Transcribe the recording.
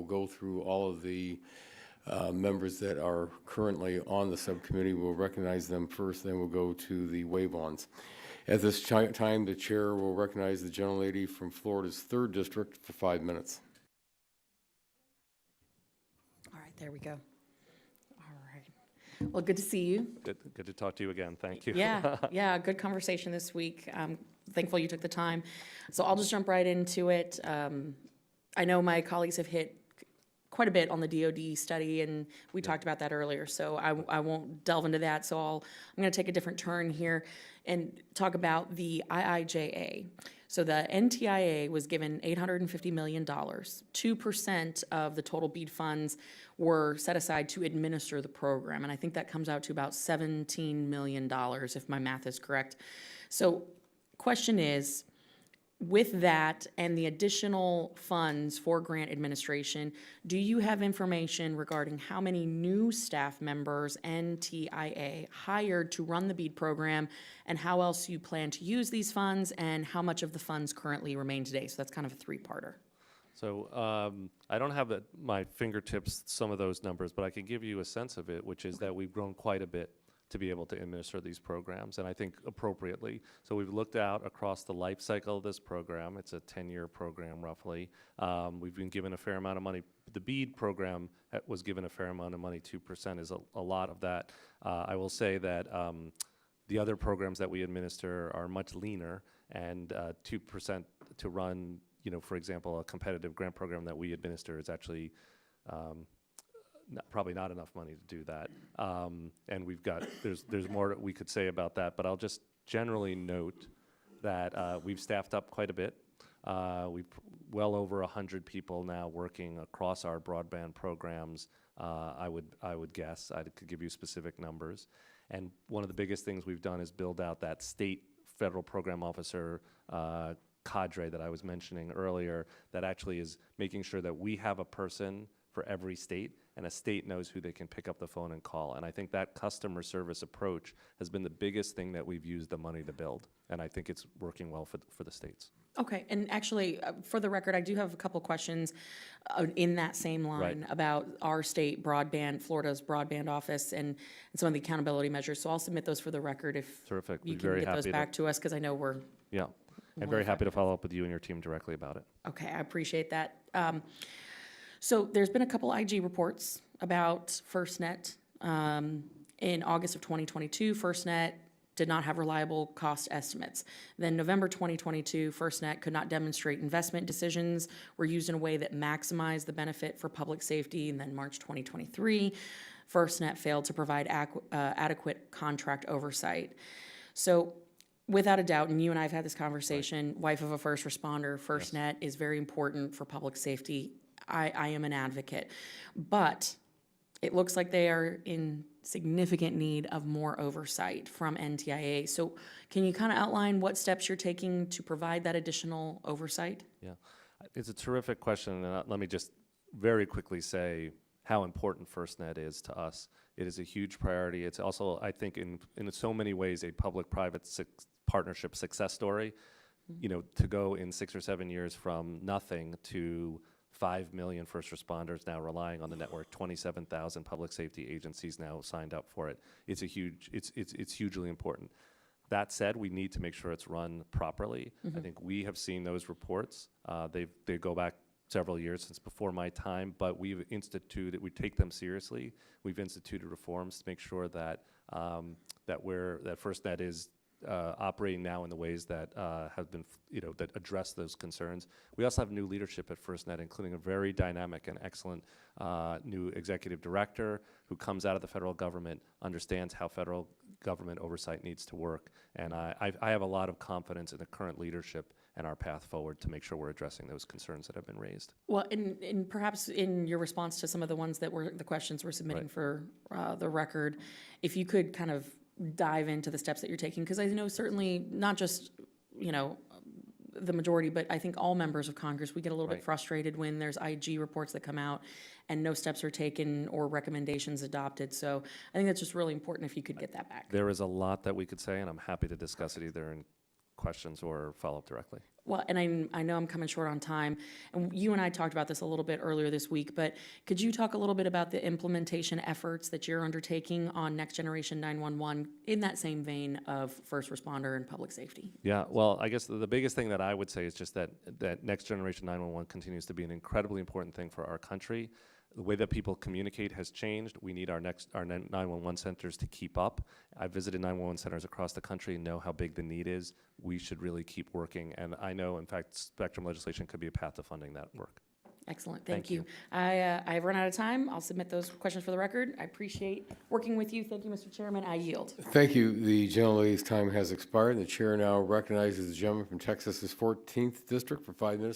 we'll go through all of the members that are currently on the subcommittee. We'll recognize them first, then we'll go to the wave-ons. At this time, the chair will recognize the gentlelady from Florida's 3rd District for 5 minutes. All right, there we go. All right. Well, good to see you. Good to talk to you again. Thank you. Yeah, good conversation this week. Thankful you took the time. So I'll just jump right into it. I know my colleagues have hit quite a bit on the DoD study, and we talked about that earlier, so I won't delve into that. So I'm going to take a different turn here and talk about the IIJA. So the NTIA was given $850 million. 2% of the total BEAD funds were set aside to administer the program, and I think that comes out to about $17 million, if my math is correct. So question is, with that and the additional funds for grant administration, do you have information regarding how many new staff members NTIA hired to run the BEAD program, and how else you plan to use these funds, and how much of the funds currently remain today? So that's kind of a three-parter. So I don't have at my fingertips some of those numbers, but I can give you a sense of it, which is that we've grown quite a bit to be able to administer these programs, and I think appropriately. So we've looked out across the life cycle of this program. It's a 10-year program, roughly. We've been given a fair amount of money. The BEAD program was given a fair amount of money. 2% is a lot of that. I will say that the other programs that we administer are much leaner, and 2% to run, for example, a competitive grant program that we administer is actually probably not enough money to do that. And there's more that we could say about that, but I'll just generally note that we've staffed up quite a bit. We've well over 100 people now working across our broadband programs. I would guess. I could give you specific numbers. And one of the biggest things we've done is build out that state federal program officer cadre that I was mentioning earlier, that actually is making sure that we have a person for every state, and a state knows who they can pick up the phone and call. And I think that customer service approach has been the biggest thing that we've used the money to build, and I think it's working well for the states. Okay, and actually, for the record, I do have a couple questions in that same line about our state broadband, Florida's broadband office, and some of the accountability measures. So I'll submit those for the record if you can get those back to us, because I know we're... Yeah, and very happy to follow up with you and your team directly about it. Okay, I appreciate that. So there's been a couple IG reports about FirstNet. In August of 2022, FirstNet did not have reliable cost estimates. Then November 2022, FirstNet could not demonstrate investment decisions were used in a way that maximized the benefit for public safety. And then March 2023, FirstNet failed to provide adequate contract oversight. So without a doubt, and you and I have had this conversation, wife of a first responder, FirstNet is very important for public safety. I am an advocate, but it looks like they are in significant need of more oversight from NTIA. So can you kind of outline what steps you're taking to provide that additional oversight? Yeah, it's a terrific question, and let me just very quickly say how important FirstNet is to us. It is a huge priority. It's also, I think, in so many ways, a public-private partnership success story. To go in 6 or 7 years from nothing to 5 million first responders now relying on the network, 27,000 public safety agencies now signed up for it. It's hugely important. That said, we need to make sure it's run properly. I think we have seen those reports. They go back several years since before my time, but we take them seriously. We've instituted reforms to make sure that FirstNet is operating now in the ways that have been, that address those concerns. We also have new leadership at FirstNet, including a very dynamic and excellent new executive director who comes out of the federal government, understands how federal government oversight needs to work, and I have a lot of confidence in the current leadership and our path forward to make sure we're addressing those concerns that have been raised. Well, and perhaps in your response to some of the ones that were the questions we're submitting for the record, if you could kind of dive into the steps that you're taking, because I know certainly not just, the majority, but I think all members of Congress, we get a little bit frustrated when there's IG reports that come out and no steps are taken or recommendations adopted. So I think that's just really important if you could get that back. There is a lot that we could say, and I'm happy to discuss it either in questions or follow up directly. Well, and I know I'm coming short on time, and you and I talked about this a little bit earlier this week, but could you talk a little bit about the implementation efforts that you're undertaking on Next Generation 911 in that same vein of first responder and public safety? Yeah, well, I guess the biggest thing that I would say is just that Next Generation 911 continues to be an incredibly important thing for our country. The way that people communicate has changed. We need our 911 centers to keep up. I visited 911 centers across the country and know how big the need is. We should really keep working. And I know, in fact, spectrum legislation could be a path to funding that work. Excellent, thank Thank you. I've run out of time. I'll submit those questions for the record. I appreciate working with you. Thank you, Mr. Chairman. I yield. Thank you. The gentlelady's time has expired. The chair now recognizes the gentleman from Texas's 14th District for 5 minutes